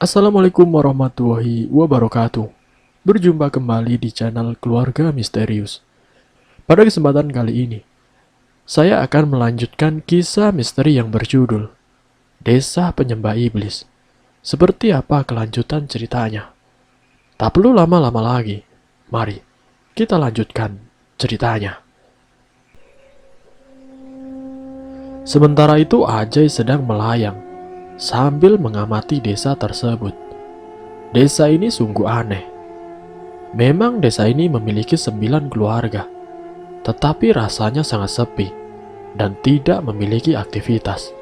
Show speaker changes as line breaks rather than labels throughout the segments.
Assalamualaikum warahmatullahi wabarakatuh. Berjumpa kembali di channel Keluarga Misterius. Pada kesempatan kali ini, saya akan melanjutkan kisah misteri yang berjudul Desa Penyembah Iblis. Seperti apa kelanjutan ceritanya? Tak perlu lama-lama lagi. Mari kita lanjutkan ceritanya. Sementara itu Ajay sedang melayang sambil mengamati desa tersebut. Desa ini sungguh aneh. Memang desa ini memiliki 9 keluarga, tetapi rasanya sangat sepi dan tidak memiliki aktivitas.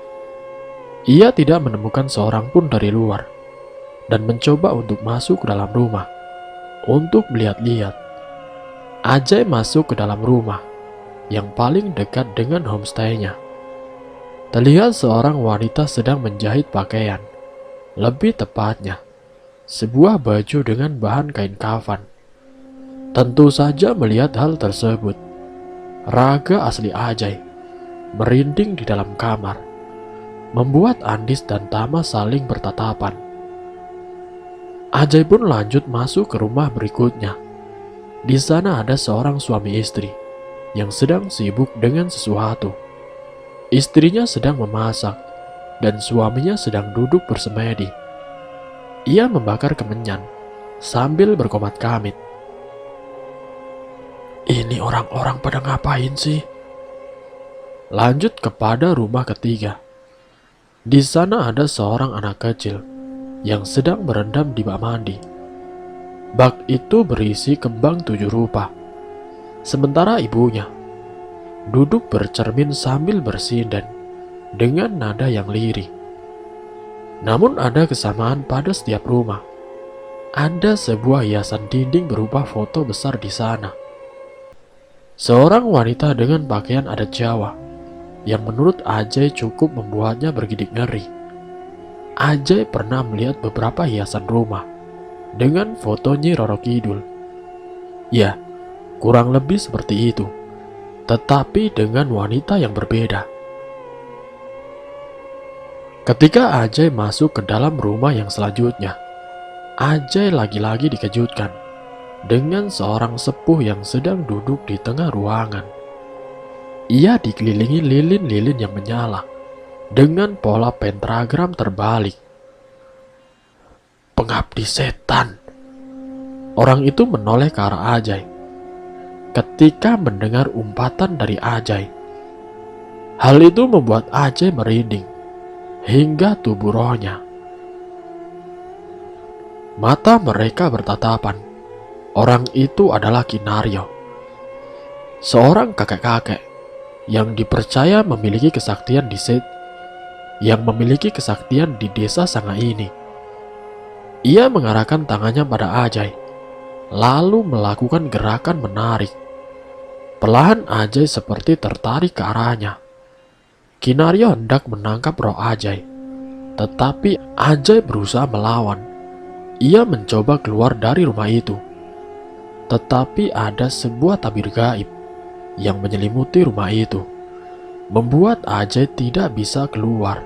Ia tidak menemukan seorang pun dari luar dan mencoba untuk masuk ke dalam rumah untuk melihat-lihat. Ajay masuk ke dalam rumah yang paling dekat dengan homestay-nya. Terlihat seorang wanita sedang menjahit pakaian, lebih tepatnya sebuah baju dengan bahan kain kafan. Tentu saja melihat hal tersebut, raga asli Ajay merinding di dalam kamar, membuat Andis dan Tama saling bertatapan. Ajay pun lanjut masuk ke rumah berikutnya. Di sana ada seorang suami istri yang sedang sibuk dengan sesuatu. Istrinya sedang memasak dan suaminya sedang duduk bersemedi. Ia membakar kemenyan sambil berkomat-kamit. Ini orang-orang pada ngapain sih? Lanjut kepada rumah ketiga. Di sana ada seorang anak kecil yang sedang berendam di bak mandi. Bak itu berisi kembang 7 rupa. Sementara ibunya duduk bercermin sambil bersinden dengan nada yang lirih. Namun ada kesamaan pada setiap rumah. Ada sebuah hiasan dinding berupa foto besar di sana. Seorang wanita dengan pakaian adat Jawa yang menurut Ajay cukup membuatnya bergidik ngeri. Ajay pernah melihat beberapa hiasan rumah dengan foto Nyi Roro Kidul. Ya, kurang lebih seperti itu, tetapi dengan wanita yang berbeda. Ketika Ajay masuk ke dalam rumah yang selanjutnya, Ajay lagi-lagi dikejutkan dengan seorang sepuh yang sedang duduk di tengah ruangan. Ia dikelilingi lilin-lilin yang menyala dengan pola pentagram terbalik. Pengabdi setan. Orang itu menoleh ke arah Ajay. Ketika mendengar umpatan dari Ajay, hal itu membuat Ajay merinding hingga tubuh rohnya. Mata mereka bertatapan. Orang itu adalah Kinaryo, seorang kakek-kakek yang dipercaya memiliki kesaktian di desa Sanga ini. Ia mengarahkan tangannya pada Ajay, lalu melakukan gerakan menarik. Perlahan Ajay seperti tertarik ke arahnya. Kinaryo hendak menangkap roh Ajay, tetapi Ajay berusaha melawan. Ia mencoba keluar dari rumah itu, tetapi ada sebuah tabir gaib yang menyelimuti rumah itu, membuat Ajay tidak bisa keluar.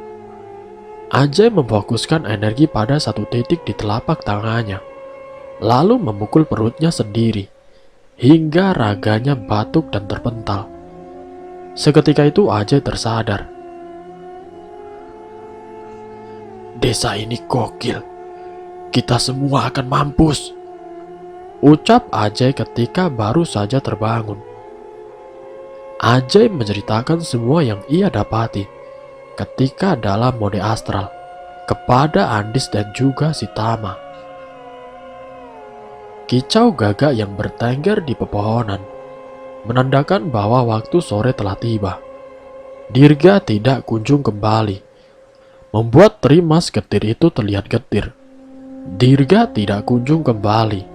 Ajay memfokuskan energi pada satu titik di telapak tangannya, lalu memukul perutnya sendiri, hingga raganya batuk dan terpental. Seketika itu Ajay tersadar. Desa ini gokil, kita semua akan mampus, ucap Ajay ketika baru saja terbangun. Ajay menceritakan semua yang ia dapati ketika dalam mode astral kepada Andis dan juga si Tama. Kicau gagak yang bertengger di pepohonan menandakan bahwa waktu sore telah tiba. Dirga tidak kunjung kembali, membuat Trimas getir itu terlihat getir. Dirga tidak kunjung kembali.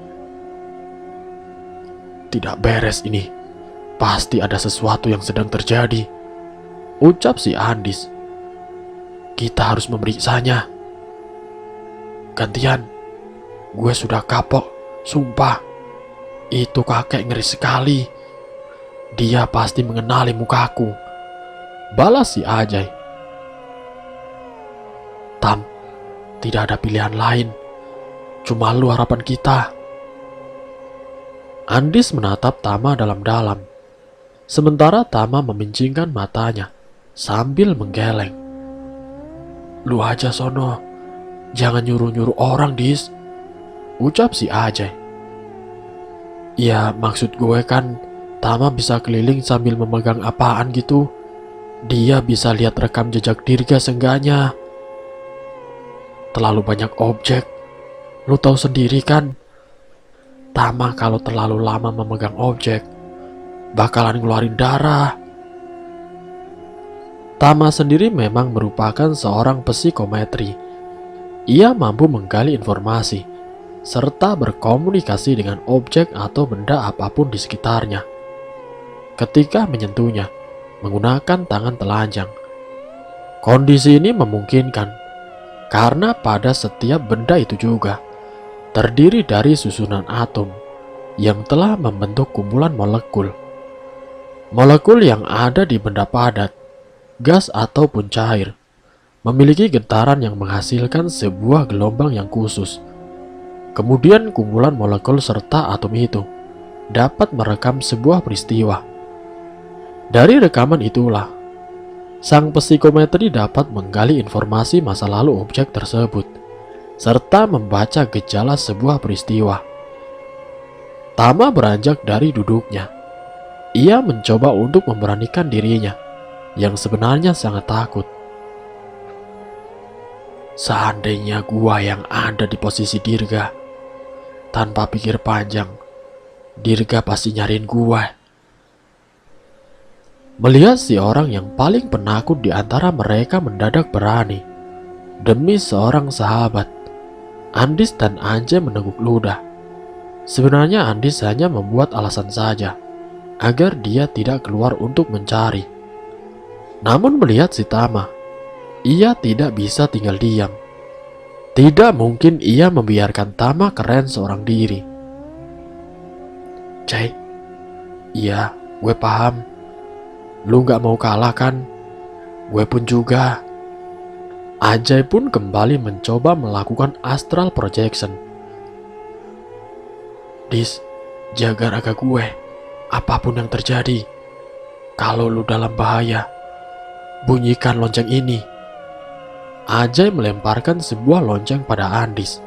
Tidak beres ini, pasti ada sesuatu yang sedang terjadi, ucap si Andis. Kita harus memeriksanya. Gantian, gue sudah kapok, sumpah. Itu kakek ngeri sekali. Dia pasti mengenali mukaku, balas si Ajay. Tam, Tidak ada pilihan lain. Cuma lu harapan kita. Andis menatap Tama dalam-dalam. Sementara Tama memincingkan matanya sambil menggeleng. Lu aja sono. Jangan nyuruh-nyuruh orang, Dis. Ucap si Ajay. Ya maksud gue kan Tama bisa keliling sambil memegang apaan gitu. Dia bisa lihat rekam jejak Dirga seenggaknya. Terlalu banyak objek. Lu tahu sendiri kan, Tama kalau terlalu lama memegang objek bakalan ngeluarin darah. Tama sendiri memang merupakan seorang psikometri. Ia mampu menggali informasi serta berkomunikasi dengan objek atau benda apapun di sekitarnya. Ketika menyentuhnya menggunakan tangan telanjang, kondisi ini memungkinkan karena pada setiap benda itu juga terdiri dari susunan atom yang telah membentuk kumpulan molekul. Molekul yang ada di benda padat, gas ataupun cair, memiliki getaran yang menghasilkan sebuah gelombang yang khusus. Kemudian kumpulan molekul serta atom itu dapat merekam sebuah peristiwa. Dari rekaman itulah, sang psikometri dapat menggali informasi masa lalu objek tersebut serta membaca gejala sebuah peristiwa. Tama beranjak dari duduknya. Ia mencoba untuk memberanikan dirinya yang sebenarnya sangat takut. Seandainya gua yang ada di posisi Dirga, tanpa pikir panjang, Dirga pasti nyariin gua. Melihat si orang yang paling penakut di antara mereka mendadak berani demi seorang sahabat, Andis dan Ajay meneguk ludah. Sebenarnya Andis hanya membuat alasan saja agar dia tidak keluar untuk mencari. Namun melihat si Tama, ia tidak bisa tinggal diam. Tidak mungkin ia membiarkan Tama keren seorang diri. Jay, iya, gue paham. Lu gak mau kalah kan? Gue pun juga. Ajay pun kembali mencoba melakukan astral projection. Dis, jaga raga gue, apapun yang terjadi. Kalau lu dalam bahaya, bunyikan lonceng ini. Ajay melemparkan sebuah lonceng pada Andis.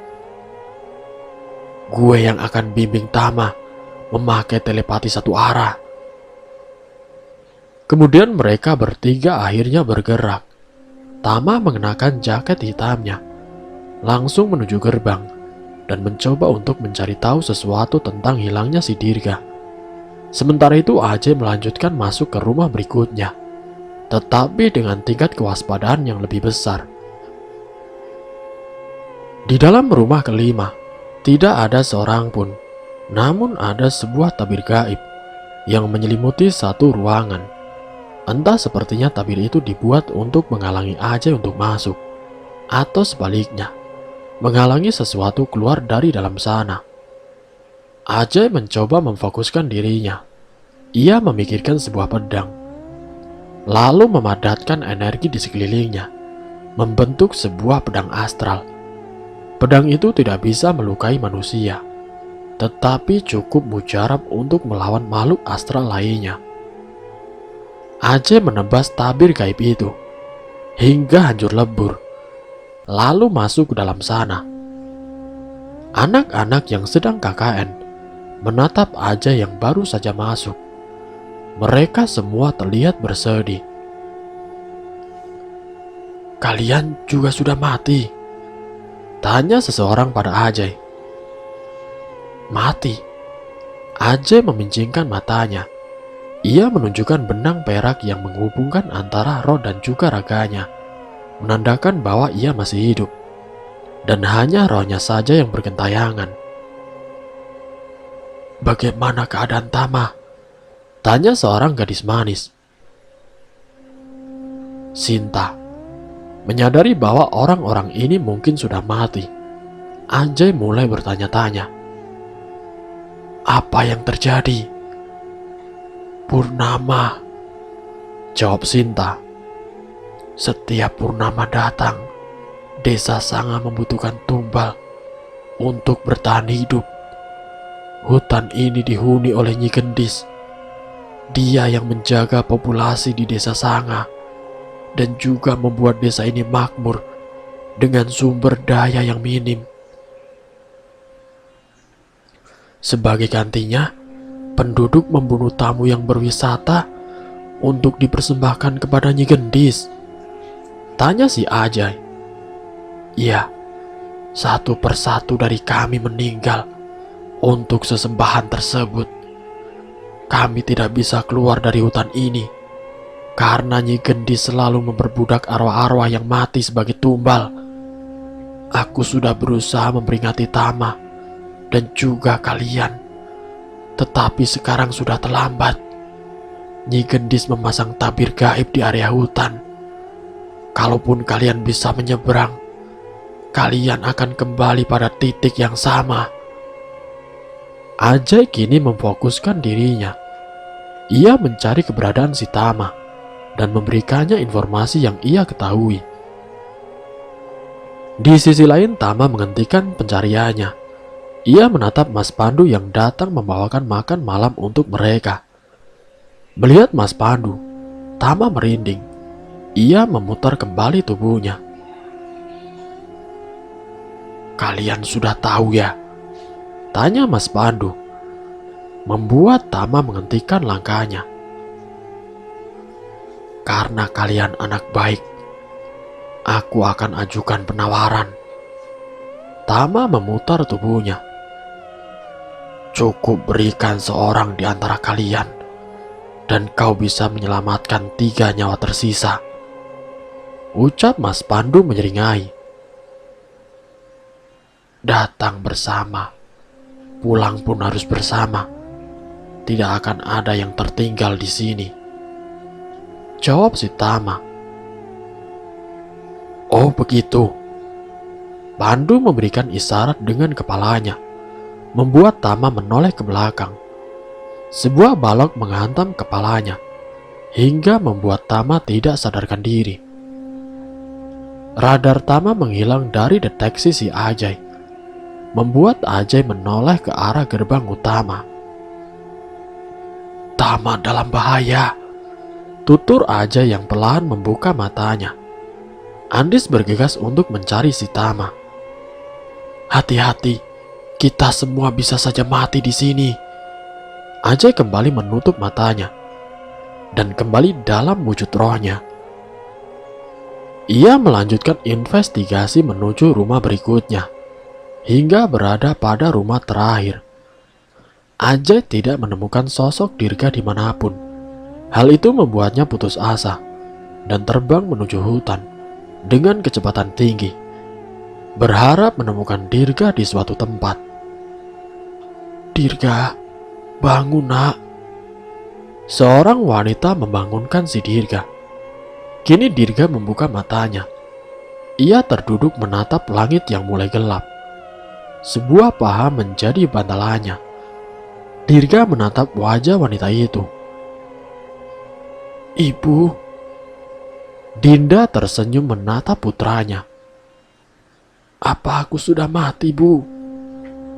Gue yang akan bimbing Tama memakai telepati satu arah. Kemudian mereka bertiga akhirnya bergerak. Tama mengenakan jaket hitamnya, langsung menuju gerbang dan mencoba untuk mencari tahu sesuatu tentang hilangnya si Dirga. Sementara itu Ajay melanjutkan masuk ke rumah berikutnya, tetapi dengan tingkat kewaspadaan yang lebih besar. Di dalam rumah kelima, tidak ada seorang pun, namun ada sebuah tabir gaib yang menyelimuti satu ruangan. Entah sepertinya tabir itu dibuat untuk menghalangi Ajay untuk masuk, atau sebaliknya, menghalangi sesuatu keluar dari dalam sana. Ajay mencoba memfokuskan dirinya. Ia memikirkan sebuah pedang, lalu memadatkan energi di sekelilingnya, membentuk sebuah pedang astral. Pedang itu tidak bisa melukai manusia, tetapi cukup mujarab untuk melawan makhluk astral lainnya. Ajay menebas tabir gaib itu hingga hancur lebur, lalu masuk ke dalam sana. Anak-anak yang sedang KKN menatap Ajay yang baru saja masuk. Mereka semua terlihat bersedih. Kalian juga sudah mati? Tanya seseorang pada Ajay. Mati? Ajay memincingkan matanya. Ia menunjukkan benang perak yang menghubungkan antara roh dan juga raganya, menandakan bahwa ia masih hidup, dan hanya rohnya saja yang bergentayangan. Bagaimana keadaan Tama? Tanya seorang gadis manis. Sinta. Menyadari bahwa orang-orang ini mungkin sudah mati, Ajay mulai bertanya-tanya. Apa yang terjadi? Purnama, jawab Sinta. Setiap purnama datang, Desa Sanga membutuhkan tumbal untuk bertahan hidup. Hutan ini dihuni oleh Nyi Gendis. Dia yang menjaga populasi di Desa Sanga dan juga membuat desa ini makmur dengan sumber daya yang minim. Sebagai gantinya, penduduk membunuh tamu yang berwisata untuk dipersembahkan kepada Nyi Gendis. Tanya si Ajay. Iya, satu persatu dari kami meninggal untuk sesembahan tersebut. Kami tidak bisa keluar dari hutan ini karena Nyi Gendis selalu memperbudak arwah-arwah yang mati sebagai tumbal. Aku sudah berusaha memperingati Tama dan juga kalian, tetapi sekarang sudah terlambat. Nyi Gendis memasang tabir gaib di area hutan. Kalaupun kalian bisa menyeberang, kalian akan kembali pada titik yang sama. Ajay kini memfokuskan dirinya. Ia mencari keberadaan si Tama dan memberikannya informasi yang ia ketahui. Di sisi lain, Tama menghentikan pencariannya. Ia menatap Mas Pandu yang datang membawakan makan malam untuk mereka. Melihat Mas Pandu, Tama merinding. Ia memutar kembali tubuhnya. Kalian sudah tahu ya? Tanya Mas Pandu, membuat Tama menghentikan langkahnya. Karena kalian anak baik, aku akan ajukan penawaran. Tama memutar tubuhnya. Cukup berikan seorang di antara kalian, dan kau bisa menyelamatkan 3 nyawa tersisa. Ucap Mas Pandu menyeringai. Datang bersama, pulang pun harus bersama. Tidak akan ada yang tertinggal di sini. Jawab si Tama. Oh begitu. Pandu memberikan isyarat dengan kepalanya, membuat Tama menoleh ke belakang. Sebuah balok menghantam kepalanya, hingga membuat Tama tidak sadarkan diri. Radar Tama menghilang dari deteksi si Ajay, membuat Ajay menoleh ke arah gerbang utama. Tama dalam bahaya, tutur Ajay yang perlahan membuka matanya. Andis bergegas untuk mencari si Tama. Hati-hati, kita semua bisa saja mati di sini. Ajay kembali menutup matanya dan kembali dalam wujud rohnya. Ia melanjutkan investigasi menuju rumah berikutnya, hingga berada pada rumah terakhir. Ajay tidak menemukan sosok Dirga dimanapun. Hal itu membuatnya putus asa dan terbang menuju hutan dengan kecepatan tinggi, berharap menemukan Dirga di suatu tempat. Dirga, bangun nak. Seorang wanita membangunkan si Dirga. Kini Dirga membuka matanya. Ia terduduk menatap langit yang mulai gelap. Sebuah paha menjadi bantalannya. Dirga menatap wajah wanita itu. Ibu. Dinda tersenyum menatap putranya. Apa aku sudah mati, Bu?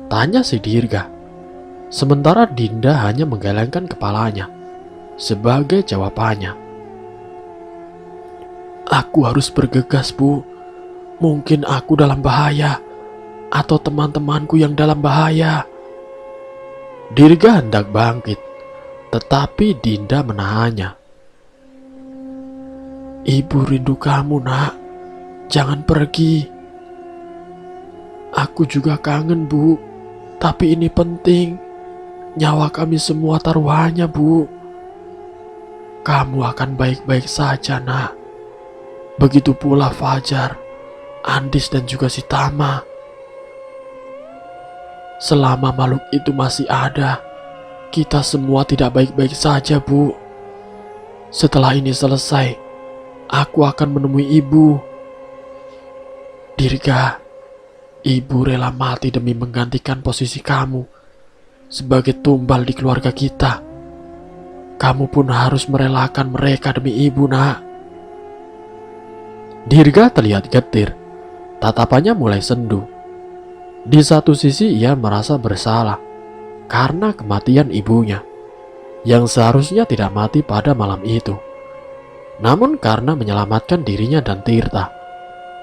Tanya si Dirga. Sementara Dinda hanya menggelengkan kepalanya sebagai jawabannya. Aku harus bergegas, Bu. Mungkin aku dalam bahaya, atau teman-temanku yang dalam bahaya. Dirga hendak bangkit, tetapi Dinda menahannya. Ibu rindu kamu, nak. Jangan pergi. Aku juga kangen, Bu. Tapi ini penting. Nyawa kami semua taruhannya, Bu. Kamu akan baik-baik saja, nak. Begitu pula Fajar, Andis dan juga si Tama. Selama makhluk itu masih ada, kita semua tidak baik-baik saja, Bu. Setelah ini selesai, aku akan menemui ibu. Dirga, ibu rela mati demi menggantikan posisi kamu sebagai tumbal di keluarga kita. Kamu pun harus merelakan mereka demi ibu, nak. Dirga terlihat getir, Tatapannya mulai sendu. Di satu sisi ia merasa bersalah karena kematian ibunya, yang seharusnya tidak mati pada malam itu. Namun karena menyelamatkan dirinya dan Tirta,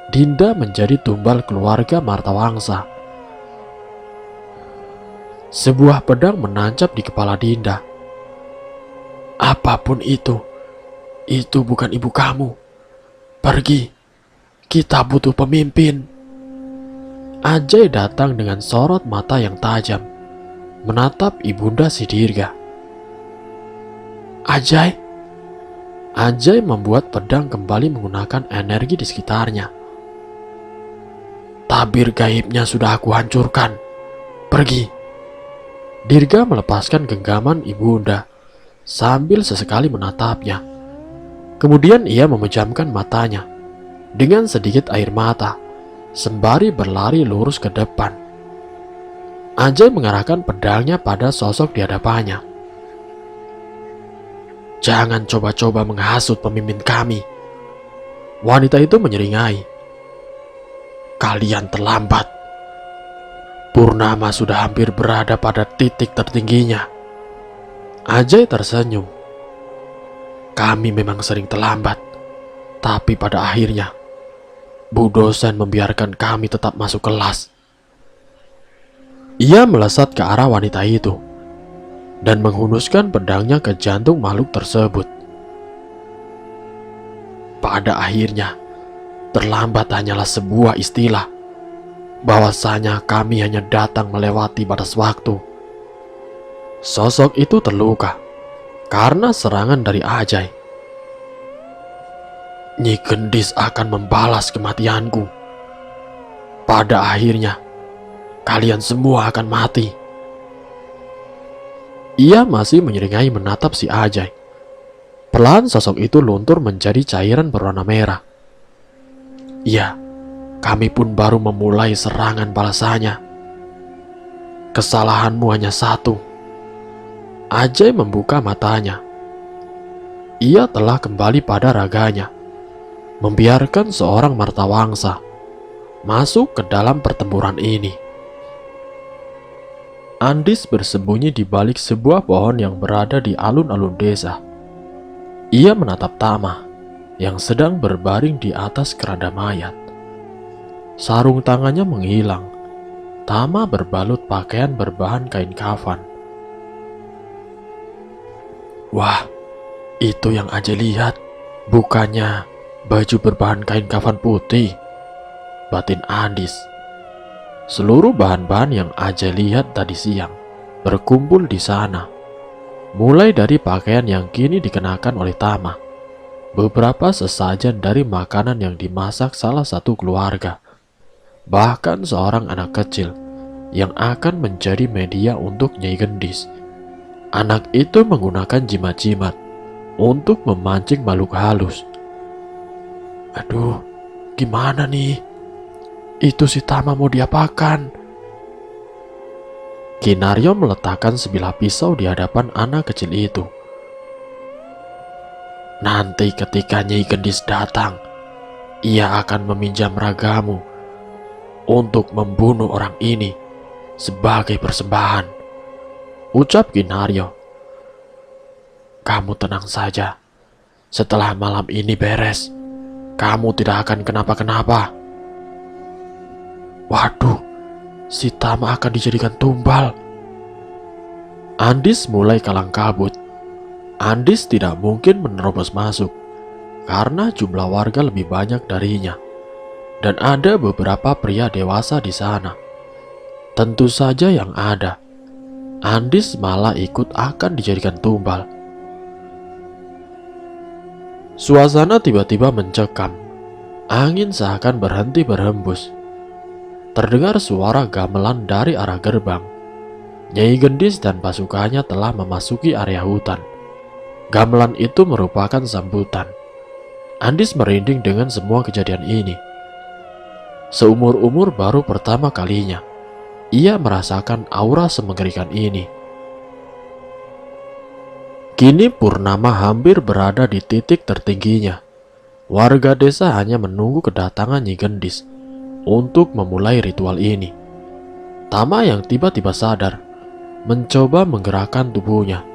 Dinda menjadi tumbal keluarga Martawangsa. Sebuah pedang menancap di kepala Dinda. Apapun itu bukan ibu kamu. Pergi, kita butuh pemimpin. Ajay datang dengan sorot mata yang tajam, menatap ibunda si Dirga. Ajay membuat pedang kembali menggunakan energi di sekitarnya. Tabir gaibnya sudah aku hancurkan. Pergi. Dirga melepaskan genggaman ibunda sambil sesekali menatapnya. Kemudian ia memejamkan matanya dengan sedikit air mata sembari berlari lurus ke depan. Ajay mengarahkan pedangnya pada sosok di hadapannya. Jangan coba-coba menghasut pemimpin kami. Wanita itu menyeringai. Kalian terlambat. Purnama sudah hampir berada pada titik tertingginya. Ajay tersenyum. Kami memang sering terlambat, tapi pada akhirnya Bu dosen membiarkan kami tetap masuk kelas. Ia melesat ke arah wanita itu dan menghunuskan pedangnya ke jantung makhluk tersebut. Pada akhirnya, terlambat hanyalah sebuah istilah. Bahwasanya kami hanya datang melewati batas waktu. Sosok itu terluka karena serangan dari Ajay. Nyi Gendis akan membalas kematianku. Pada akhirnya, kalian semua akan mati. Ia masih menyeringai menatap si Ajay. Perlahan sosok itu luntur menjadi cairan berwarna merah. Iya, kami pun baru memulai serangan balasannya. Kesalahanmu hanya satu. Ajay membuka matanya. Ia telah kembali pada raganya, membiarkan seorang Martawangsa masuk ke dalam pertempuran ini. Andis bersembunyi di balik sebuah pohon yang berada di alun-alun desa. Ia menatap Tama yang sedang berbaring di atas keranda mayat. Sarung tangannya menghilang. Tama berbalut pakaian berbahan kain kafan. Wah, itu yang Ajay lihat. Bukannya baju berbahan kain kafan putih, batin Andis. Seluruh bahan-bahan yang Ajay lihat tadi siang berkumpul di sana. Mulai dari pakaian yang kini dikenakan oleh Tama, beberapa sesajen dari makanan yang dimasak salah satu keluarga, bahkan seorang anak kecil yang akan menjadi media untuk Nyai Gendis. Anak itu menggunakan jimat-jimat untuk memancing makhluk halus. Aduh, gimana nih? Itu si Tama mau diapakan? Kinaryo meletakkan sebilah pisau di hadapan anak kecil itu. Nanti ketika Nyai Gendis datang, ia akan meminjam ragamu untuk membunuh orang ini sebagai persembahan, ucap Kinaryo. Kamu tenang saja. Setelah malam ini beres, kamu tidak akan kenapa-kenapa. Waduh, si Tama akan dijadikan tumbal. Andis mulai kalang kabut. Andis tidak mungkin menerobos masuk karena jumlah warga lebih banyak darinya. Dan ada beberapa pria dewasa di sana. Tentu saja yang ada, Andis malah ikut akan dijadikan tumbal. Suasana tiba-tiba mencekam. Angin seakan berhenti berhembus. Terdengar suara gamelan dari arah gerbang. Nyai Gendis dan pasukannya telah memasuki area hutan. Gamelan itu merupakan sambutan. Andis merinding dengan semua kejadian ini. Seumur-umur baru pertama kalinya ia merasakan aura semengerikan ini. Kini purnama hampir berada di titik tertingginya. Warga desa hanya menunggu kedatangan Nyi Gendis untuk memulai ritual ini. Tama yang tiba-tiba sadar, mencoba menggerakkan tubuhnya,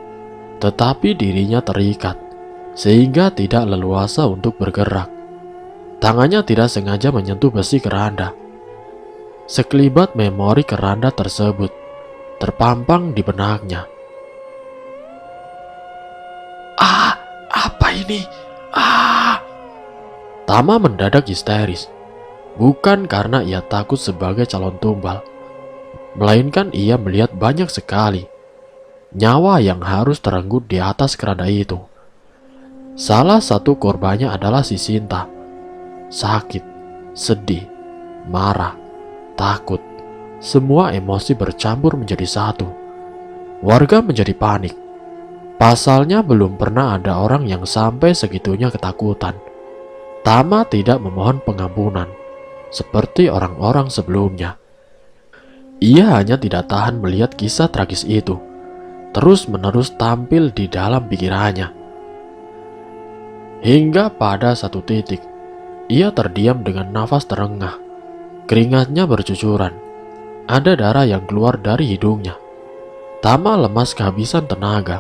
tetapi dirinya terikat, sehingga tidak leluasa untuk bergerak. Tangannya tidak sengaja menyentuh besi keranda. Sekelibat memori keranda tersebut terpampang di benaknya. Apa ini? Tama mendadak histeris. Bukan karena ia takut sebagai calon tumbal, melainkan ia melihat banyak sekali nyawa yang harus terenggut di atas keranda itu. Salah satu korbannya adalah si Sinta. Sakit, sedih, marah, takut, semua emosi bercampur menjadi satu. Warga menjadi panik. Pasalnya belum pernah ada orang yang sampai segitunya ketakutan. Tama tidak memohon pengampunan seperti orang-orang sebelumnya. Ia hanya tidak tahan melihat kisah tragis itu terus-menerus tampil di dalam pikirannya. Hingga pada satu titik, ia terdiam dengan nafas terengah. Keringatnya bercucuran. Ada darah yang keluar dari hidungnya. Tama lemas kehabisan tenaga.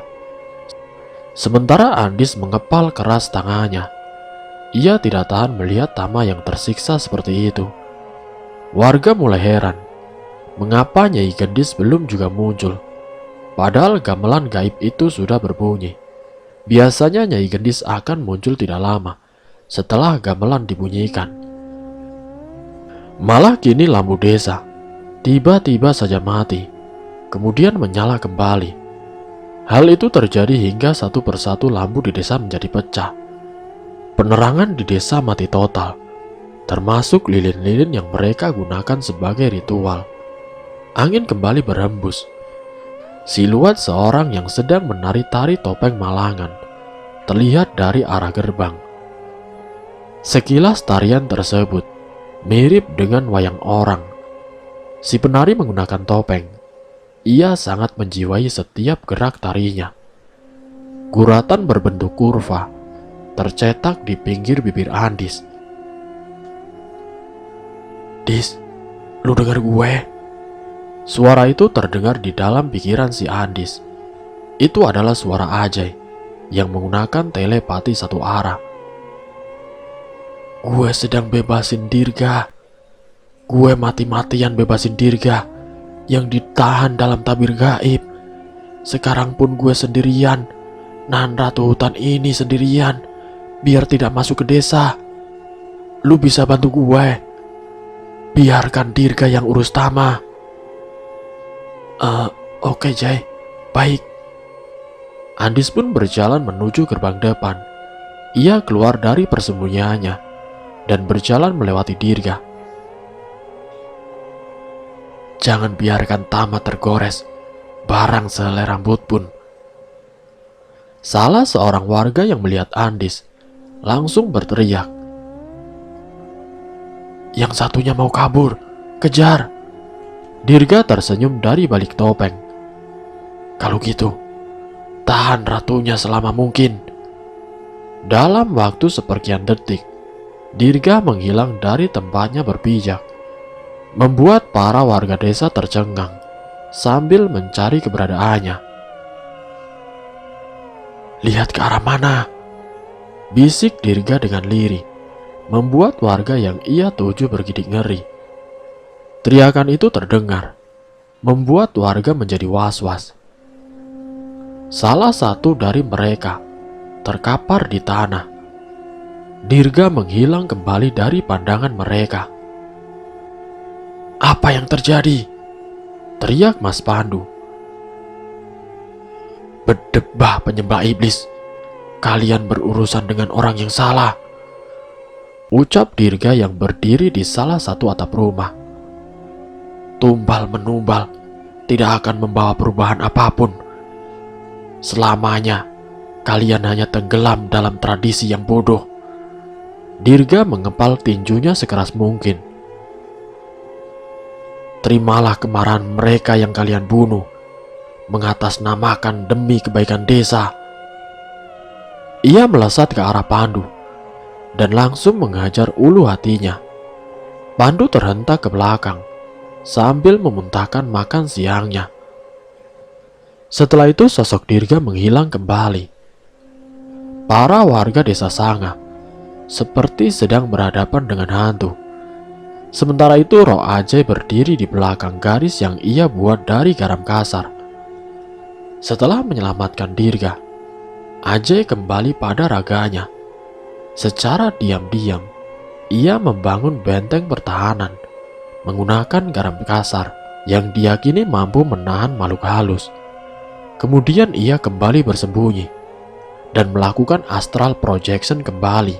Sementara Andis mengepal keras tangannya. Ia tidak tahan melihat Tama yang tersiksa seperti itu. Warga mulai heran. Mengapa Nyai Gendis belum juga muncul? Padahal gamelan gaib itu sudah berbunyi. Biasanya Nyai Gendis akan muncul tidak lama setelah gamelan dibunyikan. Malah kini lampu desa tiba-tiba saja mati, kemudian menyala kembali. Hal itu terjadi hingga satu persatu lampu di desa menjadi pecah. Penerangan di desa mati total, termasuk lilin-lilin yang mereka gunakan sebagai ritual. Angin kembali berhembus. Siluet seorang yang sedang menari tari topeng Malangan terlihat dari arah gerbang. Sekilas tarian tersebut mirip dengan wayang orang. Si penari menggunakan topeng. Ia sangat menjiwai setiap gerak tarinya. Guratan berbentuk kurva tercetak di pinggir bibir Andis. "Dis, lu dengar gue?" Suara itu terdengar di dalam pikiran si Andis. Itu adalah suara Ajay yang menggunakan telepati satu arah. "Gue sedang bebasin Dirga. Gue mati-matian bebasin Dirga yang ditahan dalam tabir gaib. Sekarang pun gue sendirian, nahan ratu hutan ini sendirian, biar tidak masuk ke desa. Lu bisa bantu gue. Biarkan Dirga yang urus Tama." Oke Jay, baik." Andis pun berjalan menuju gerbang depan. Ia keluar dari persembunyiannya dan berjalan melewati Dirga. "Jangan biarkan Tama tergores, barang sehelai rambut pun." Salah seorang warga yang melihat Andis langsung berteriak, "Yang satunya mau kabur, kejar!" Dirga tersenyum dari balik topeng. "Kalau gitu, tahan ratunya selama mungkin." Dalam waktu seperkian detik, Dirga menghilang dari tempatnya berpijak, membuat para warga desa tercengang sambil mencari keberadaannya. "Lihat ke arah mana?" bisik Dirga dengan lirih, membuat warga yang ia tuju bergidik ngeri. Teriakan itu terdengar, membuat warga menjadi was-was. Salah satu dari mereka terkapar di tanah. Dirga menghilang kembali dari pandangan mereka. "Apa yang terjadi?" teriak Mas Pandu. "Berdebah penyembah iblis, kalian berurusan dengan orang yang salah," ucap Dirga yang berdiri di salah satu atap rumah. "Tumbal menumbal tidak akan membawa perubahan apapun. Selamanya kalian hanya tenggelam dalam tradisi yang bodoh." Dirga mengepal tinjunya sekeras mungkin. "Terimalah kemarahan mereka yang kalian bunuh, mengatasnamakan demi kebaikan desa." Ia melesat ke arah Pandu dan langsung menghajar ulu hatinya. Pandu terhentak ke belakang sambil memuntahkan makan siangnya. Setelah itu sosok Dirga menghilang kembali. Para warga desa sangap, seperti sedang berhadapan dengan hantu. Sementara itu roh Ajay berdiri di belakang garis yang ia buat dari garam kasar. Setelah menyelamatkan Dirga, Ajay kembali pada raganya. Secara diam-diam, ia membangun benteng pertahanan menggunakan garam kasar yang diyakini mampu menahan makhluk halus. Kemudian ia kembali bersembunyi dan melakukan astral projection kembali.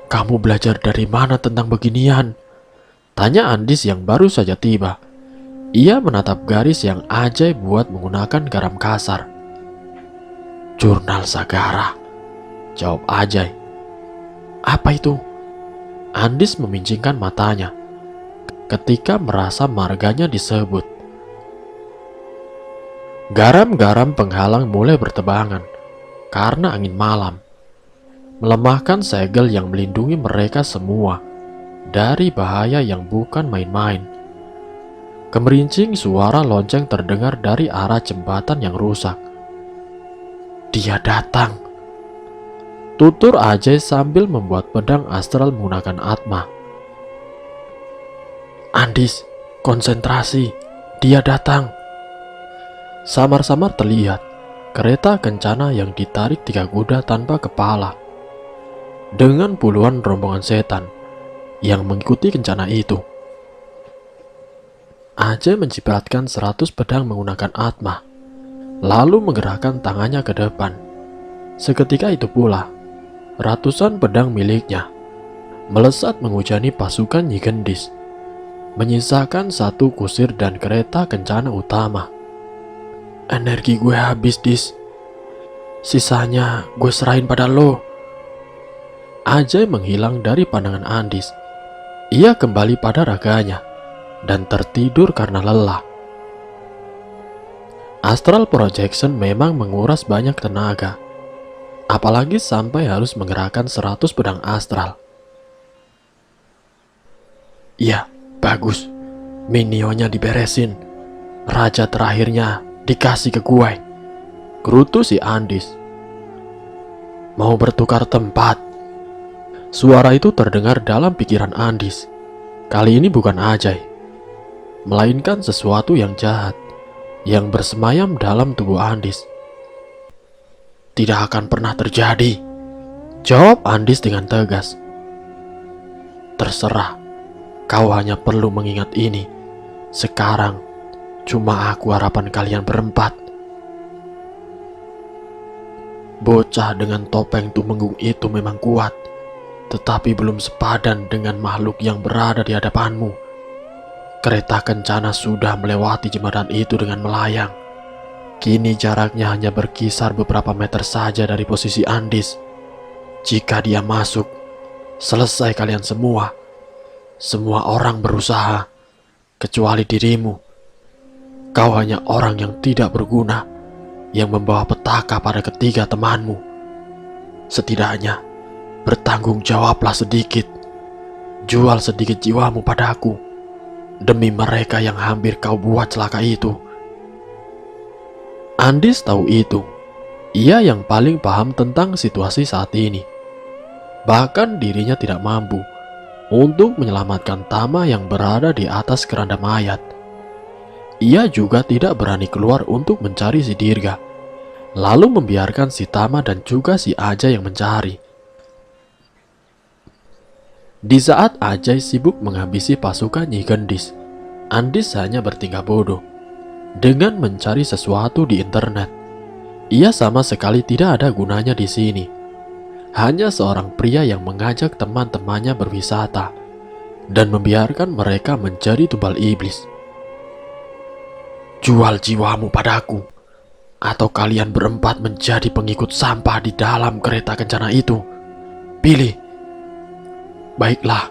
"Kamu belajar dari mana tentang beginian?" tanya Andis yang baru saja tiba. Ia menatap garis yang Ajay buat menggunakan garam kasar. "Jurnal Sagara," jawab Ajay. "Apa itu?" Andis memincingkan matanya ketika merasa marganya disebut. Garam-garam penghalang mulai bertebangan karena angin malam, melemahkan segel yang melindungi mereka semua dari bahaya yang bukan main-main. Kemerincing suara lonceng terdengar dari arah jembatan yang rusak. "Dia datang," tutur Ajay sambil membuat pedang astral menggunakan Atma. "Andis, konsentrasi, dia datang." Samar-samar terlihat kereta kencana yang ditarik 3 kuda tanpa kepala, dengan puluhan rombongan setan yang mengikuti kencana itu. Ajay mencipratkan 100 pedang menggunakan Atma, lalu menggerakkan tangannya ke depan. Seketika itu pula, ratusan pedang miliknya melesat menghujani pasukan Nyi Gendis, menyisakan 1 kusir dan kereta kencana utama. "Energi gue habis, Dis. Sisanya gue serahin pada lo." Ajay menghilang dari pandangan Andis. Ia kembali pada raganya dan tertidur karena lelah. Astral projection memang menguras banyak tenaga, apalagi sampai harus menggerakkan 100 pedang astral. "Ya, bagus. Minionnya diberesin. Raja terakhirnya dikasih ke gue," gerutu si Andis. "Mau bertukar tempat?" Suara itu terdengar dalam pikiran Andis. Kali ini bukan Ajay, melainkan sesuatu yang jahat yang bersemayam dalam tubuh Andis. "Tidak akan pernah terjadi," jawab Andis dengan tegas. "Terserah, kau hanya perlu mengingat ini. Sekarang cuma aku harapan kalian berempat." Bocah dengan topeng tumenggung itu memang kuat, tetapi belum sepadan dengan makhluk yang berada di hadapanmu. Kereta kencana sudah melewati jembatan itu dengan melayang. Kini jaraknya hanya berkisar beberapa meter saja dari posisi Andis. Jika dia masuk, selesai kalian semua. Semua orang berusaha, kecuali dirimu. Kau hanya orang yang tidak berguna, yang membawa petaka pada ketiga temanmu. Setidaknya, bertanggung jawablah sedikit. Jual sedikit jiwamu padaku, demi mereka yang hampir kau buat celaka itu. Andis tahu itu. Ia yang paling paham tentang situasi saat ini. Bahkan dirinya tidak mampu untuk menyelamatkan Tama yang berada di atas keranda mayat. Ia juga tidak berani keluar untuk mencari si Dirga, lalu membiarkan si Tama dan juga si Ajay yang mencari. Di saat Ajay sibuk menghabisi pasukan Nyi Gendis, Andis hanya bertingkah bodoh dengan mencari sesuatu di internet. Ia sama sekali tidak ada gunanya di sini. Hanya seorang pria yang mengajak teman-temannya berwisata dan membiarkan mereka menjadi tumbal iblis. "Jual jiwamu padaku, atau kalian berempat menjadi pengikut sampah di dalam kereta kencana itu. Pilih." "Baiklah."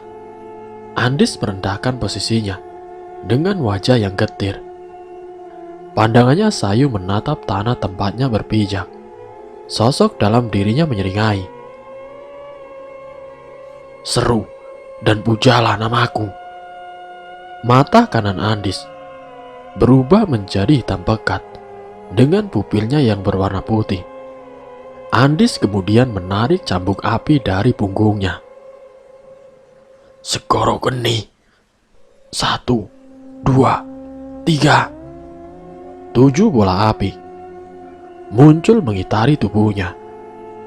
Andis merendahkan posisinya dengan wajah yang getir. Pandangannya sayu menatap tanah tempatnya berpijak. Sosok dalam dirinya menyeringai. "Seru, dan pujalah namaku." Mata kanan Andis berubah menjadi hitam pekat dengan pupilnya yang berwarna putih. Andis kemudian menarik cambuk api dari punggungnya. "Segoro Geni, 1, 2, 3." 7 bola api muncul mengitari tubuhnya.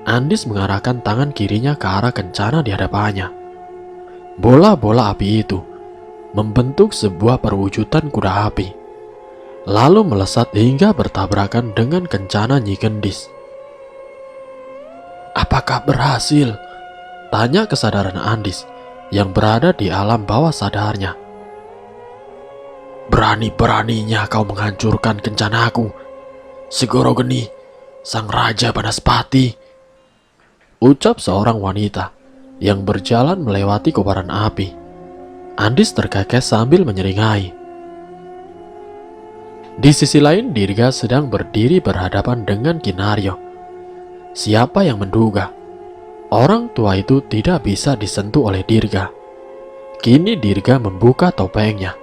Andis mengarahkan tangan kirinya ke arah kencana di hadapannya. Bola-bola api itu membentuk sebuah perwujudan kuda api, lalu melesat hingga bertabrakan dengan kencana Nyi Gendis. "Apakah berhasil?" tanya kesadaran Andis yang berada di alam bawah sadarnya. "Berani-beraninya kau menghancurkan kencanaku, Segoro Geni, sang Raja Banaspati," ucap seorang wanita yang berjalan melewati kobaran api. Andis terkekeh sambil menyeringai. Di sisi lain, Dirga sedang berdiri berhadapan dengan Kinario. Siapa yang menduga orang tua itu tidak bisa disentuh oleh Dirga? Kini Dirga membuka topengnya.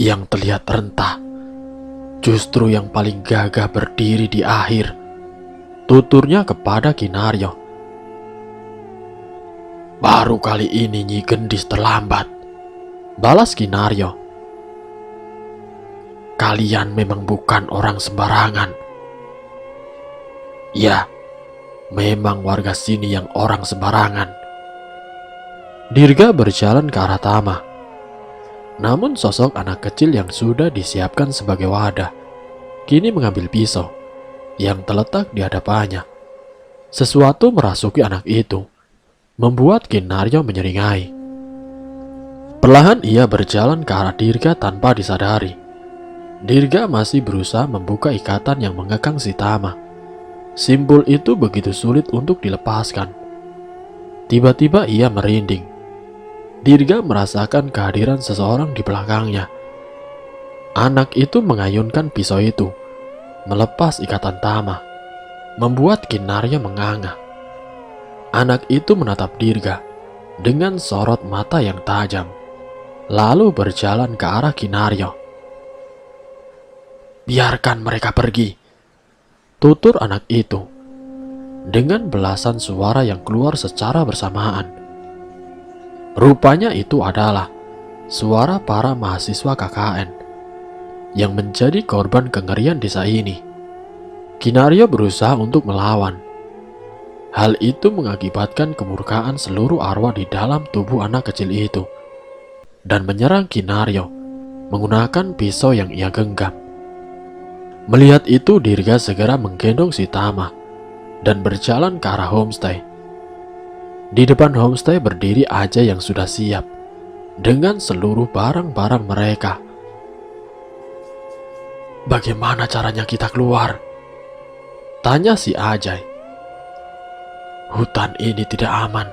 Yang terlihat rentah, justru yang paling gagah berdiri di akhir, tuturnya kepada Kinario. "Baru kali ini Nyi Gendis terlambat," balas Kinario. "Kalian memang bukan orang sembarangan." "Ya, memang warga sini yang orang sembarangan." Dirga berjalan ke arah Tama. Namun sosok anak kecil yang sudah disiapkan sebagai wadah kini mengambil pisau yang terletak di hadapannya. Sesuatu merasuki anak itu, membuat Kinario menyeringai. Perlahan ia berjalan ke arah Dirga tanpa disadari. Dirga masih berusaha membuka ikatan yang mengekang si Tama. Simbol itu begitu sulit untuk dilepaskan. Tiba-tiba ia merinding. Dirga merasakan kehadiran seseorang di belakangnya. Anak itu mengayunkan pisau itu, melepas ikatan Tama, membuat Kinario menganga. Anak itu menatap Dirga dengan sorot mata yang tajam, lalu berjalan ke arah Kinario. "Biarkan mereka pergi," tutur anak itu dengan belasan suara yang keluar secara bersamaan. Rupanya itu adalah suara para mahasiswa KKN yang menjadi korban kengerian desa ini. Kinario berusaha untuk melawan. Hal itu mengakibatkan kemurkaan seluruh arwah di dalam tubuh anak kecil itu dan menyerang Kinario menggunakan pisau yang ia genggam. Melihat itu, Dirga segera menggendong si Tama dan berjalan ke arah homestay. Di depan homestay berdiri Ajay yang sudah siap dengan seluruh barang-barang mereka. "Bagaimana caranya kita keluar?" tanya si Ajay. "Hutan ini tidak aman,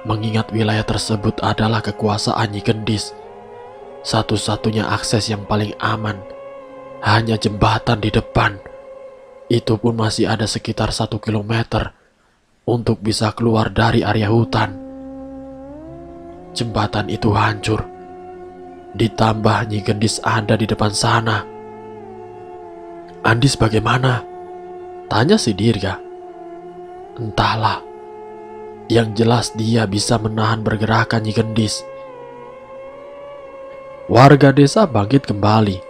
mengingat wilayah tersebut adalah kekuasaan Nyi Gendis. Satu-satunya akses yang paling aman hanya jembatan di depan. Itu pun masih ada sekitar 1 kilometer untuk bisa keluar dari area hutan. Jembatan itu hancur, ditambah Nyi Gendis ada di depan sana." "Andis bagaimana?" tanya si Dirga. "Entahlah, yang jelas dia bisa menahan pergerakan Nyi Gendis." Warga desa bangkit kembali.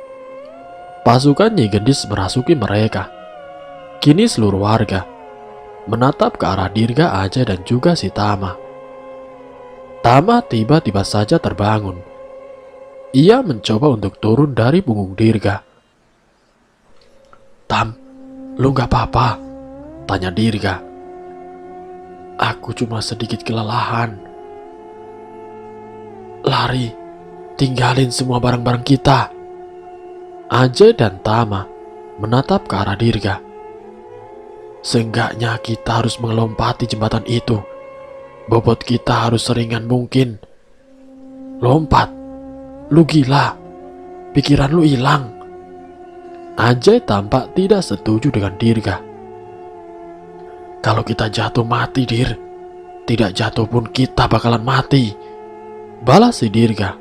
Pasukan Nyi Gendis merasuki mereka. Kini seluruh warga menatap ke arah Dirga, Ajay dan juga si Tama. Tama tiba-tiba saja terbangun. Ia mencoba untuk turun dari punggung Dirga. "Tam, lu gak apa-apa?" tanya Dirga. "Aku cuma sedikit kelelahan." "Lari, tinggalin semua barang-barang kita." Ajay dan Tama menatap ke arah Dirga. "Seenggaknya kita harus melompati jembatan itu. Bobot kita harus seringan mungkin." "Lompat? Lu gila? Pikiran lu hilang." Ajay tampak tidak setuju dengan Dirga. "Kalau kita jatuh mati, Dir," tidak jatuh pun kita bakalan mati, balas si Dirga.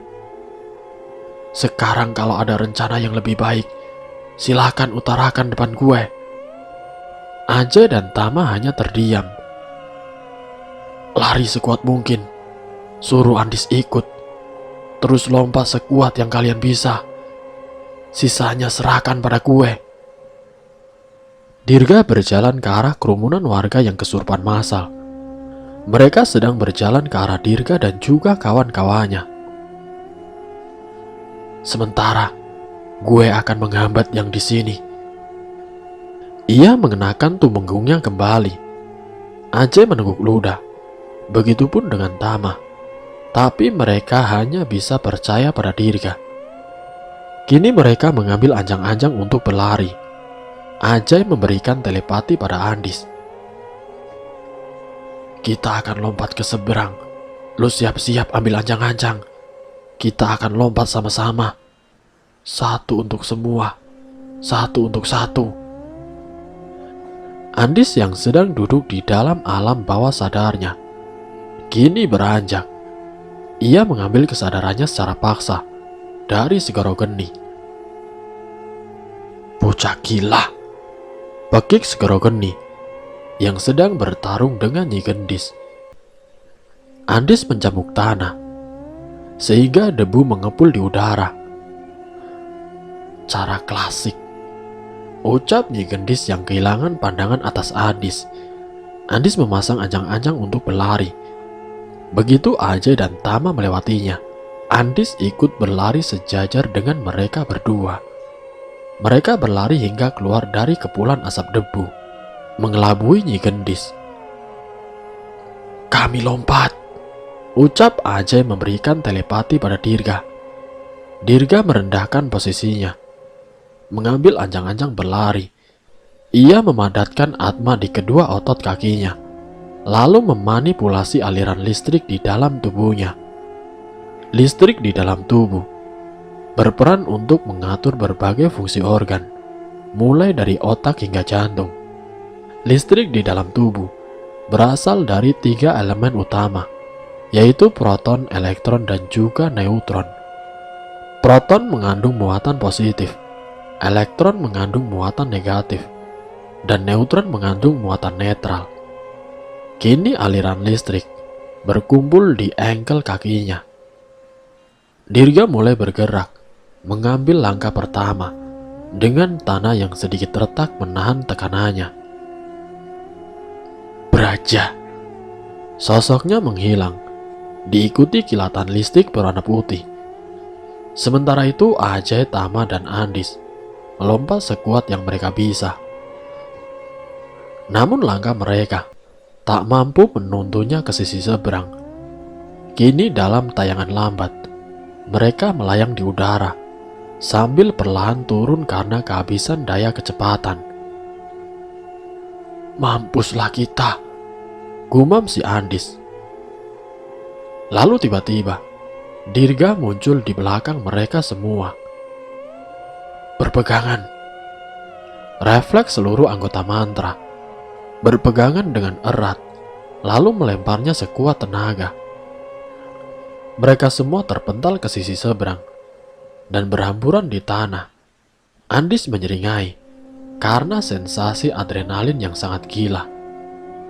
Sekarang kalau ada rencana yang lebih baik, silahkan utarakan depan gue. Ajay dan Tama hanya terdiam. Lari sekuat mungkin, suruh Andis ikut, terus lompat sekuat yang kalian bisa. Sisanya serahkan pada gue. Dirga berjalan ke arah kerumunan warga yang kesurupan massal. Mereka sedang berjalan ke arah Dirga dan juga kawan-kawannya. Sementara, gue akan menghambat yang di sini. Ia mengenakan tumenggungnya kembali. Ajay meneguk ludah. Begitupun dengan Tama. Tapi mereka hanya bisa percaya pada Dirga. Kini mereka mengambil anjang-anjang untuk berlari. Ajay memberikan telepati pada Andis. Kita akan lompat ke seberang. Lu siap-siap ambil anjang-anjang. Kita akan lompat sama-sama. Satu untuk semua. Satu untuk satu. Andis yang sedang duduk di dalam alam bawah sadarnya kini beranjak. Ia mengambil kesadarannya secara paksa dari Segoro Geni. Bocah gila, pekik Segoro Geni yang sedang bertarung dengan Nyi Gendis. Andis mencambuk tanah sehingga debu mengepul di udara. Cara klasik, ucap Nyi Gendis yang kehilangan pandangan atas Andis. Andis memasang anjang-anjang untuk berlari. Begitu Ajay dan Tama melewatinya, Andis ikut berlari sejajar dengan mereka berdua. Mereka berlari hingga keluar dari kepulan asap debu, mengelabui Nyi Gendis. Kami lompat, ucap Ajay memberikan telepati pada Dirga. Dirga merendahkan posisinya, mengambil anjang-anjang berlari. Ia memadatkan atma di kedua otot kakinya, lalu memanipulasi aliran listrik di dalam tubuhnya. Listrik di dalam tubuh berperan untuk mengatur berbagai fungsi organ, mulai dari otak hingga jantung. Listrik di dalam tubuh berasal dari 3 elemen utama, yaitu proton, elektron, dan juga neutron. Proton mengandung muatan positif, elektron mengandung muatan negatif, dan neutron mengandung muatan netral. Kini aliran listrik berkumpul di engkel kakinya. Dirga mulai bergerak, mengambil langkah pertama dengan tanah yang sedikit retak menahan tekanannya. Braja, sosoknya menghilang, diikuti kilatan listrik berwarna putih. Sementara itu Ajay, Tama, dan Andis melompat sekuat yang mereka bisa. Namun langkah mereka tak mampu menuntunnya ke sisi seberang. Kini dalam tayangan lambat, mereka melayang di udara sambil perlahan turun karena kehabisan daya kecepatan. Mampuslah kita, gumam si Andis. Lalu tiba-tiba, Dirga muncul di belakang mereka semua. Berpegangan. Refleks seluruh anggota mantra. Berpegangan dengan erat, lalu melemparnya sekuat tenaga. Mereka semua terpental ke sisi seberang dan berhamburan di tanah. Andis menyeringai karena sensasi adrenalin yang sangat gila.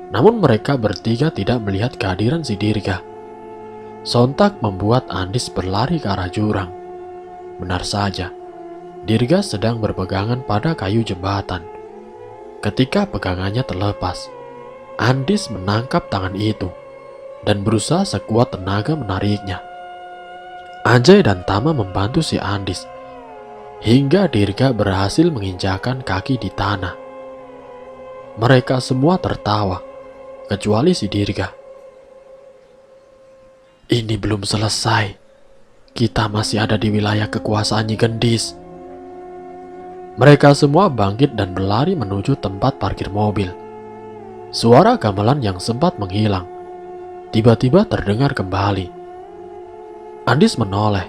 Namun mereka bertiga tidak melihat kehadiran si Dirga. Sontak membuat Andis berlari ke arah jurang. Benar saja, Dirga sedang berpegangan pada kayu jembatan. Ketika pegangannya terlepas, Andis menangkap tangan itu dan berusaha sekuat tenaga menariknya. Ajay dan Tama membantu si Andis hingga Dirga berhasil menginjakan kaki di tanah. Mereka semua tertawa, kecuali si Dirga. Ini belum selesai. Kita masih ada di wilayah kekuasaan Nyi Gendis. Mereka semua bangkit dan berlari menuju tempat parkir mobil. Suara gamelan yang sempat menghilang tiba-tiba terdengar kembali. Andis menoleh,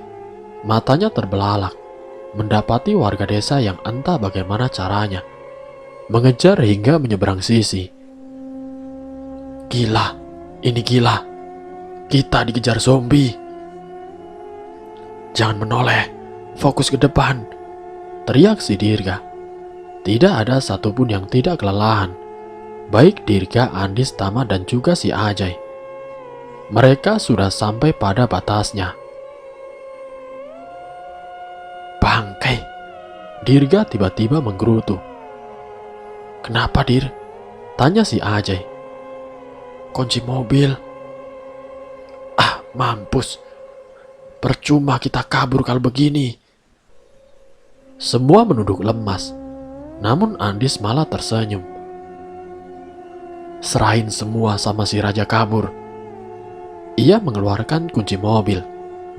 matanya terbelalak, mendapati warga desa yang entah bagaimana caranya mengejar hingga menyeberang sisi. Gila, Ini gila. Kita dikejar zombie. Jangan menoleh. Fokus ke depan. Teriak si Dirga. Tidak ada satupun yang tidak kelelahan. Baik Dirga, Andis, Tama, dan juga si Ajay. Mereka sudah sampai pada batasnya. Bangkai. Dirga tiba-tiba menggerutu. Kenapa, Dir? Tanya si Ajay. Kunci mobil. Ah, mampus. Percuma kita kabur kalau begini. Semua menunduk lemas. Namun Andis malah tersenyum. Serahin semua sama si Raja Kabur. Ia mengeluarkan kunci mobil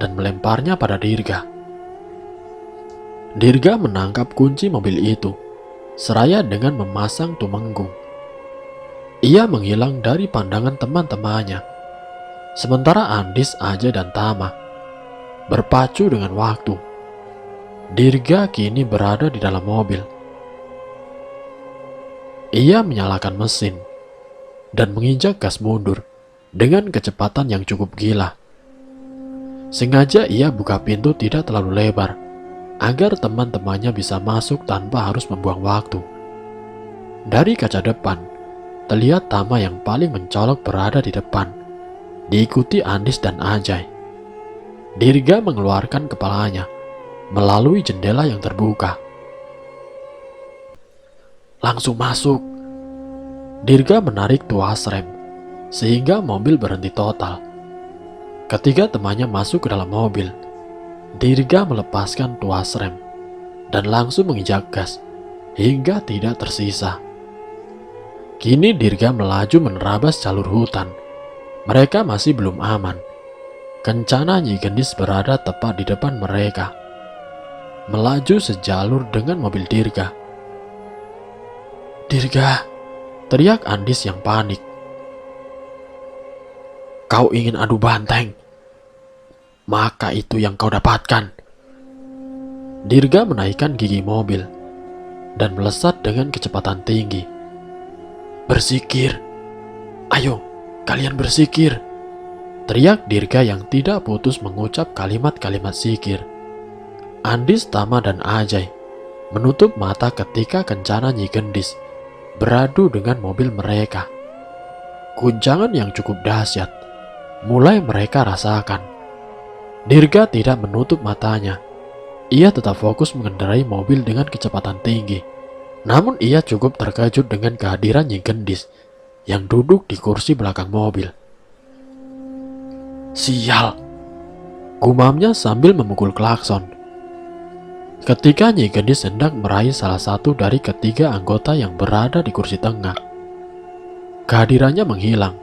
dan melemparnya pada Dirga. Dirga menangkap kunci mobil itu, seraya dengan memasang tumenggung. Ia menghilang dari pandangan teman-temannya. Sementara Andis, Ajay, dan Tama berpacu dengan waktu. Dirga kini berada di dalam mobil. Ia menyalakan mesin dan menginjak gas mundur dengan kecepatan yang cukup gila. Sengaja ia buka pintu tidak terlalu lebar agar teman-temannya bisa masuk tanpa harus membuang waktu. Dari kaca depan, terlihat Tama yang paling mencolok berada di depan, diikuti Andis dan Ajay. Dirga mengeluarkan kepalanya melalui jendela yang terbuka. Langsung masuk. Dirga menarik tuas rem sehingga mobil berhenti total. Ketika temannya masuk ke dalam mobil, Dirga melepaskan tuas rem dan langsung menginjak gas hingga tidak tersisa. Kini Dirga melaju menerabas jalur hutan. Mereka masih belum aman. Kencana Nyi Gendis berada tepat di depan mereka. Melaju sejalur dengan mobil Dirga. Dirga, teriak Andis yang panik. Kau ingin adu banteng? Maka itu yang kau dapatkan. Dirga menaikkan gigi mobil dan melesat dengan kecepatan tinggi. Bersikir. Ayo, kalian bersikir. Teriak Dirga yang tidak putus mengucap kalimat-kalimat zikir. Andis, Tama, dan Ajay menutup mata ketika kencana Nyi Gendis beradu dengan mobil mereka. Guncangan yang cukup dahsyat mulai mereka rasakan. Dirga tidak menutup matanya. Ia tetap fokus mengendarai mobil dengan kecepatan tinggi. Namun ia cukup terkejut dengan kehadiran Nyi Gendis yang duduk di kursi belakang mobil. Sial, gumamnya sambil memukul klakson. Ketika Nyi Gendis hendak meraih salah satu dari ketiga anggota yang berada di kursi tengah, kehadirannya menghilang.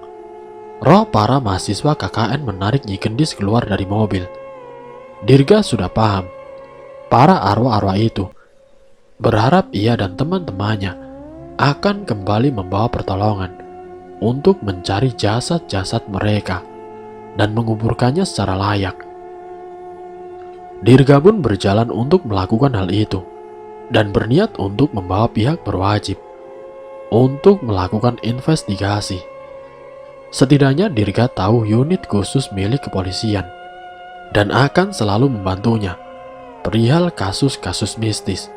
Roh para mahasiswa KKN menarik Nyi Gendis keluar dari mobil. Dirga sudah paham. Para arwah-arwah itu berharap ia dan teman-temannya akan kembali membawa pertolongan untuk mencari jasad-jasad mereka dan menguburkannya secara layak. Dirga pun berjalan untuk melakukan hal itu dan berniat untuk membawa pihak berwajib untuk melakukan investigasi. Setidaknya Dirga tahu unit khusus milik kepolisian dan akan selalu membantunya perihal kasus-kasus mistis.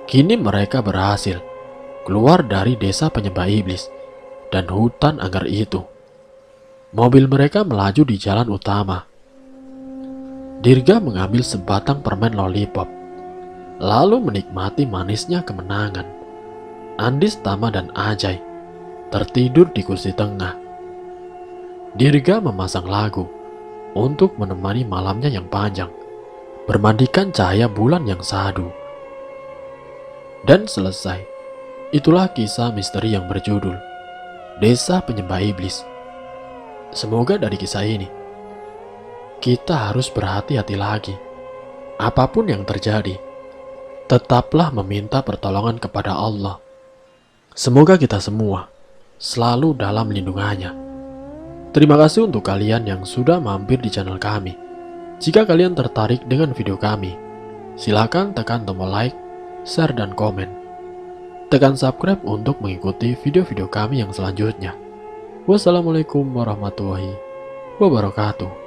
Kini mereka berhasil keluar dari desa penyembah iblis dan hutan anggar itu. Mobil mereka melaju di jalan utama. Dirga mengambil sebatang permen lollipop, lalu menikmati manisnya kemenangan. Andis, Tama, dan Ajay tertidur di kursi tengah. Dirga memasang lagu untuk menemani malamnya yang panjang, bermandikan cahaya bulan yang sadu. Dan selesai. Itulah kisah misteri yang berjudul Desa Penyembah Iblis. Semoga dari kisah ini kita harus berhati-hati lagi. Apapun yang terjadi, tetaplah meminta pertolongan kepada Allah. Semoga kita semua selalu dalam lindungannya. Terima kasih untuk kalian yang sudah mampir di channel kami. Jika kalian tertarik dengan video kami, silakan tekan tombol like, share, dan komen. Tekan subscribe untuk mengikuti video-video kami yang selanjutnya. Wassalamualaikum warahmatullahi wabarakatuh.